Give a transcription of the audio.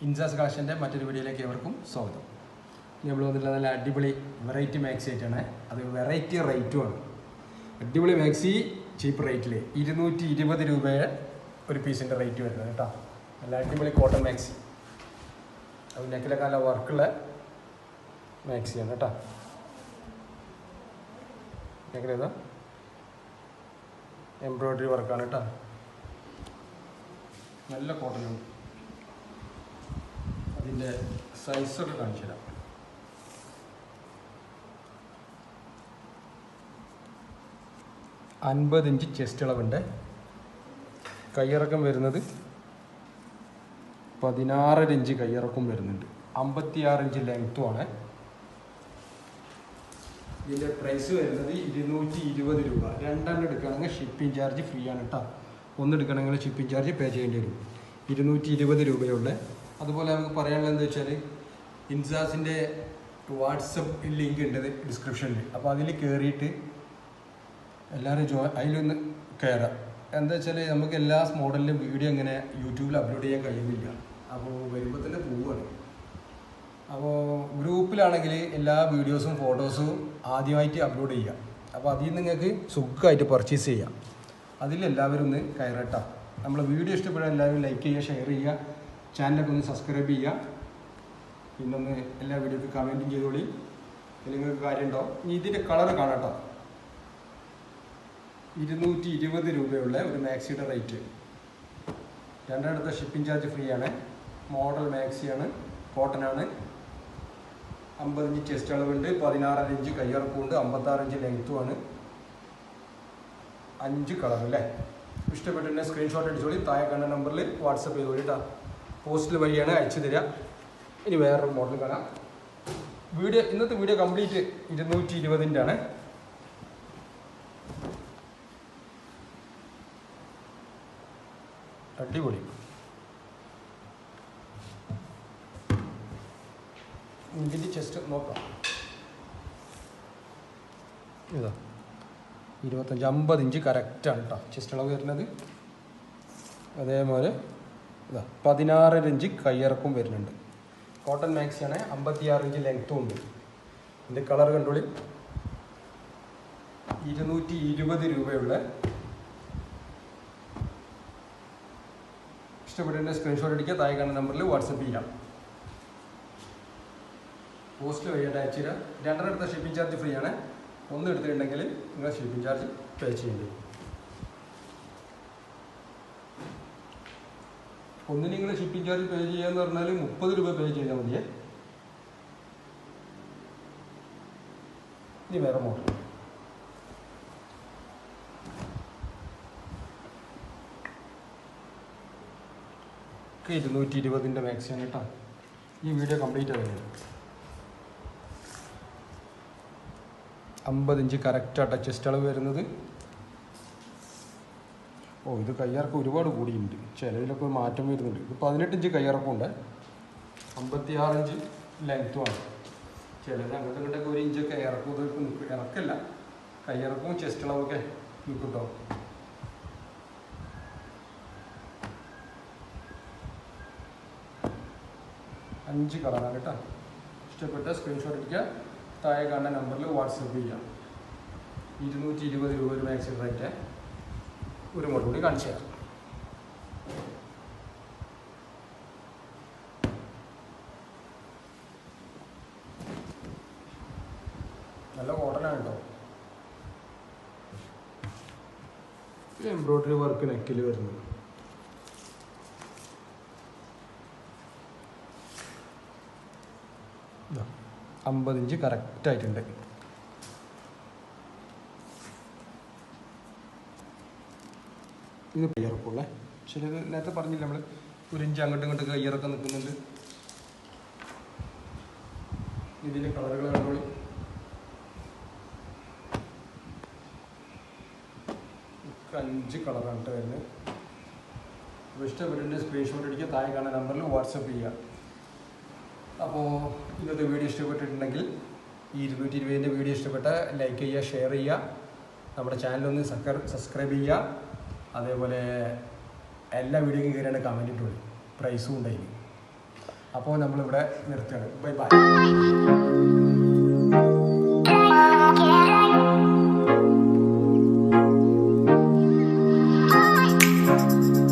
ഇൻസാസ് കളക്ഷൻ്റെ മറ്റൊരു വീഡിയോയിലേക്ക് ഏവർക്കും സ്വാഗതം. നമ്മൾ വന്നിട്ടുള്ള നല്ല അടിപൊളി വെറൈറ്റി മാക്സി ആയിട്ടാണ്. അത് വെറൈറ്റി റേറ്റുമാണ്. അടിപൊളി മാക്സി ചീപ്പ് റേറ്റിൽ 220 രൂപയുടെ ഒരു പീസിൻ്റെ റേറ്റ് വരുന്നത് കേട്ടോ. നല്ല അടിപൊളി കോട്ടൺ മാക്സി. അത് നെക്കിലൊക്കെ നല്ല വർക്കുള്ള മാക്സിയാണ് കേട്ടോ. നെക്കിലേതാ എംബ്രോയ്ഡറി വർക്കാണ് കേട്ടോ. നല്ല കോട്ടനാണ്. അതിൻ്റെ സൈസൊക്കെ കാണിച്ചു തരാം. അൻപത് ഇഞ്ച് ചെസ്റ്റ് അളവുണ്ട്. കയ്യിറക്കം വരുന്നത് 16 ഇഞ്ച് കയ്യിറക്കം വരുന്നുണ്ട്. 56 ഇഞ്ച് ലെങ്ത്തുമാണ്. ഇതിൻ്റെ പ്രൈസ് വരുന്നത് 220 രൂപ. രണ്ടെണ്ണം എടുക്കുകയാണെങ്കിൽ ഷിപ്പിംഗ് ചാർജ് ഫ്രീ ആണ് കേട്ടോ. ഒന്ന് എടുക്കണമെങ്കിൽ ഷിപ്പിംഗ് ചാർജ് പേ ചെയ്യേണ്ടി വരും. 220 രൂപയുള്ള. അതുപോലെ നമുക്ക് പറയാനുള്ളത് എന്താ വെച്ചാൽ ഇൻസാസിൻ്റെ വാട്സപ്പ് ലിങ്ക് ഉണ്ട് ഡിസ്ക്രിപ്ഷനിൽ. അപ്പോൾ അതിൽ കയറിയിട്ട് എല്ലാവരും അതിലൊന്ന് കയറാം. എന്താ വെച്ചാൽ നമുക്ക് എല്ലാ മോഡലിലും വീഡിയോ ഇങ്ങനെ യൂട്യൂബിൽ അപ്ലോഡ് ചെയ്യാൻ കഴിയുന്നില്ല. അപ്പോൾ വരുമ്പോൾ തന്നെ പോവുകയാണ്. അപ്പോൾ ഗ്രൂപ്പിലാണെങ്കിൽ എല്ലാ വീഡിയോസും ഫോട്ടോസും ആദ്യമായിട്ട് അപ്ലോഡ് ചെയ്യാം. അപ്പോൾ അതിൽ നിങ്ങൾക്ക് സുഖമായിട്ട് പർച്ചേസ് ചെയ്യാം. അതിലെല്ലാവരും ഒന്ന് കയറട്ടാം. നമ്മളെ വീഡിയോ ഇഷ്ടപ്പെടാൻ എല്ലാവരും ലൈക്ക് ചെയ്യുക, ഷെയർ ചെയ്യുക, ചാനലൊക്കെ ഒന്ന് സബ്സ്ക്രൈബ് ചെയ്യുക. പിന്നൊന്ന് എല്ലാ വീഡിയോക്ക് കമൻറ്റും ചെയ്തോളി. നിങ്ങൾക്ക് കാര്യമുണ്ടോ? ഇതിൻ്റെ കളർ കാണാം കേട്ടോ. 220 രൂപയുള്ള ഒരു മാക്സിയുടെ റേറ്റ്. രണ്ടിടത്തെ ഷിപ്പിംഗ് ചാർജ് ഫ്രീ ആണ്. മോഡൽ മാക്സിയാണ്, കോട്ടനാണ്. 50 ഇഞ്ച് ചെസ്റ്റ് അളവുണ്ട്, 16 ഇഞ്ച് കയ്യിറക്കമുണ്ട്, 56 ഇഞ്ച് ലെങ്ത്തുമാണ്. 5 കളർ അല്ലേ. ഇഷ്ടപ്പെട്ടിട്ടുണ്ടെങ്കിൽ സ്ക്രീൻഷോട്ട് അടിച്ചോളി. താഴെ കാണുന്ന നമ്പറിൽ വാട്സപ്പ് ചെയ്തോളി കേട്ടോ. പോസ്റ്റിൽ വഴിയാണ് അയച്ചു തരിക. ഇനി വേറൊരു മോഡൽ കാണാം. ഇന്നത്തെ വീഡിയോ കംപ്ലീറ്റ് 220 ആണ്. അടിപൊളി. ഇതിൻ്റെ ചെസ്റ്റ് നോക്കാം. ഇതാ 25 50 ഇഞ്ച് കറക്റ്റാണ് കേട്ടോ ചെസ്റ്റ് അളവ് വരുന്നത്. അതേപോലെ ഇതാ 16 ഇഞ്ച് കയ്യിറക്കും വരുന്നുണ്ട്. കോട്ടൺ മാക്സിയാണ്. 56 ഇഞ്ച് ലെങ്ത്തും ഉണ്ട്. ഇതിൻ്റെ കളർ കണ്ടോളി. 220 രൂപയുള്ള. ഇഷ്ടപ്പെട്ടിട്ടുണ്ടെങ്കിൽ സ്ക്രീൻഷോട്ട് അടിക്കുക. താഴെ കാണുന്ന നമ്പറിൽ വാട്സപ്പ് ചെയ്യാം. പോസ്റ്റ് വഴിയായിട്ട് അയച്ചു തരാം. രണ്ടെണ്ണം എടുത്ത ഷിപ്പിംഗ് ചാർജ് ഫ്രീ ആണ്. ഒന്ന് എടുത്തിട്ടുണ്ടെങ്കിൽ നിങ്ങൾ ഷിപ്പിംഗ് ചാർജ് പേ ചെയ്യേണ്ടി വരും. ഒന്ന് നിങ്ങൾ ഷിപ്പിംഗ് ചാർജ് പേ ചെയ്യാന്ന് പറഞ്ഞാൽ 30 രൂപ പേ ചെയ്താൽ മതിയേ. ഇനി വേറെ മോഡൽ. ഒക്കെ 220 മാക്സിയാണ് കേട്ടോ. ഈ വീഡിയോ കംപ്ലീറ്റ് ആവുന്നത് 50 ഇഞ്ച് കറക്റ്റായിട്ട് ചെസ്റ്റ് അളവ് വരുന്നത്. ഇത് കയ്യിറക്കം ഒരുപാട് കൂടിയുണ്ട്. ചിലതിലൊക്കെ മാറ്റം വരുന്നുണ്ട്. ഇത് 18 ഇഞ്ച് കയ്യിറക്കമുണ്ട്, 56 ഇഞ്ച് ലെങ്ത്തുമാണ്. ചിലത് അങ്ങോട്ടും ഇങ്ങോട്ടൊക്കെ 1 ഇഞ്ചൊക്കെ ഇറക്കും. ഇറക്കല്ല, കയ്യിറക്കവും ചെസ്റ്റ് അളവൊക്കെ നിൽക്കും കേട്ടോ. അഞ്ച് കളറാണ് കേട്ടോ. ഇഷ്ടപ്പെട്ട സ്ക്രീൻഷോട്ട് എടുക്കുക. താഴെ കാണുന്ന നമ്പറിൽ വാട്സപ്പ് ചെയ്യാം. 220 രൂപ ഒരു മാക്സി റേറ്റ്. ഒരു മോഡൽ കൂടി കാണിച്ചു തരാം. നല്ല കോട്ടനാണ് കേട്ടോ. എംബ്രോയ്ഡറി വർക്ക് നെക്കിൽ വരുന്നത്. ഇതാ 50 ഇഞ്ച് കറക്റ്റായിട്ടുണ്ട്. ഇത് കയ്യിറക്കുള്ളേ. ചിലത് നേരത്തെ പറഞ്ഞില്ല നമ്മൾ 1 ഇഞ്ച് അങ്ങോട്ടും ഇങ്ങോട്ടും കയ്യിറക്കം നിൽക്കുന്നുണ്ട്. ഇതിൻ്റെ കളറുകൾ കണ്ടോളി. ഒക്കെ 5 കളറാണ് വരുന്നത്. അപ്പോൾ ഇഷ്ടപ്പെട്ടിട്ടുണ്ടെങ്കിൽ സ്ക്രീൻഷോട്ട് അടിക്കുക. താഴെ കാണുന്ന നമ്പറിൽ വാട്സപ്പ് ചെയ്യുക. അപ്പോൾ ഇന്നത്തെ വീഡിയോ ഇഷ്ടപ്പെട്ടിട്ടുണ്ടെങ്കിൽ ഈ 220 വീഡിയോ ഇഷ്ടപ്പെട്ട ലൈക്ക് ചെയ്യുക, ഷെയർ ചെയ്യുക. നമ്മുടെ ചാനലൊന്ന് സബ്സ്ക്രൈബ് ചെയ്യുക. അതേപോലെ എല്ലാ വീഡിയോയ്ക്കും കയറിയാണ് കമൻറ്റ് ഇട്ടുള്ളൂ. പ്രൈസും ഉണ്ടായി. അപ്പോൾ നമ്മളിവിടെ നിർത്തുകയാണ്. Bye bye.